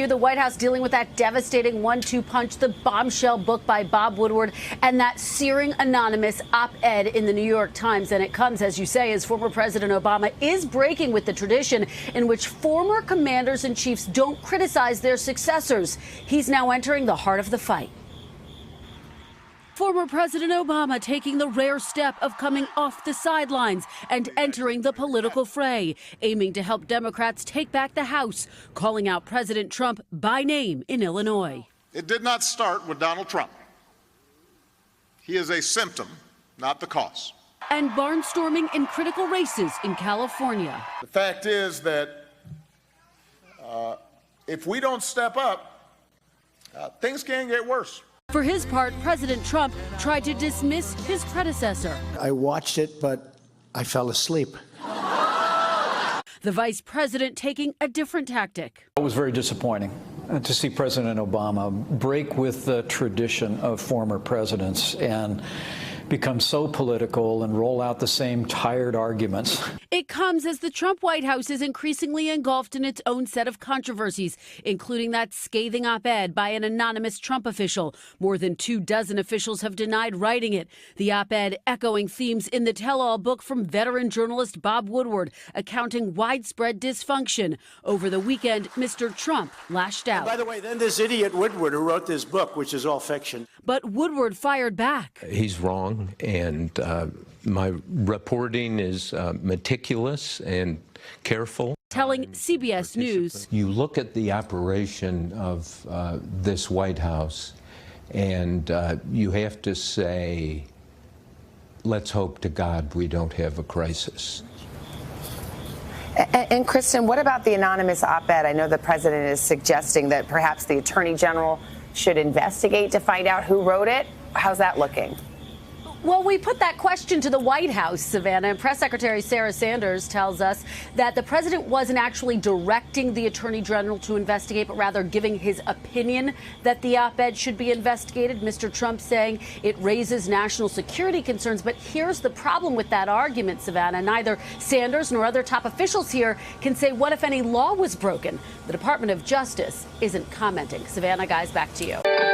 The White House dealing with that devastating 1-2 punch, the bombshell book by Bob Woodward, and that searing anonymous op-ed in the New York Times. And it comes, as you say, as former President Obama is breaking with the tradition in which former commanders in chiefs don't criticize their successors. He's now entering the heart of the fight. Former President Obama taking the rare step of coming off the sidelines and entering the political fray, aiming to help Democrats take back the House, calling out President Trump by name in Illinois. It did not start with Donald Trump. He is a symptom, not the cause. And barnstorming in critical races in California. The fact is that if we don't step up, things can get worse. For his part, President Trump tried to dismiss his predecessor. I watched it, but I fell asleep. The vice president taking a different tactic. It was very disappointing to see President Obama break with the tradition of former presidents and become so political and roll out the same tired arguments. It comes as the Trump White House is increasingly engulfed in its own set of controversies, including that scathing op-ed by an anonymous Trump official. More than 24 officials have denied writing it. The op-ed echoing themes in the tell-all book from veteran journalist Bob Woodward, accounting widespread dysfunction. Over the weekend, Mr. Trump lashed out. And by the way, then this idiot Woodward who wrote this book, which is all fiction. But Woodward fired back. He's wrong, and my reporting is meticulous and careful. Telling CBS News. You look at the operation of this White House, and you have to say, let's hope to God we don't have a crisis. And Kristen, what about the anonymous op-ed? I know the president is suggesting that perhaps the attorney general should investigate to find out who wrote it. How's that looking? Well, we put that question to the White House, Savannah, and Press Secretary Sarah Sanders tells us that the president wasn't actually directing the attorney general to investigate, but rather giving his opinion that the op-ed should be investigated. Mr. Trump saying it raises national security concerns. But here's the problem with that argument, Savannah. Neither Sanders nor other top officials here can say what, if any, law was broken. The Department of Justice isn't commenting. Savannah, guys, back to you.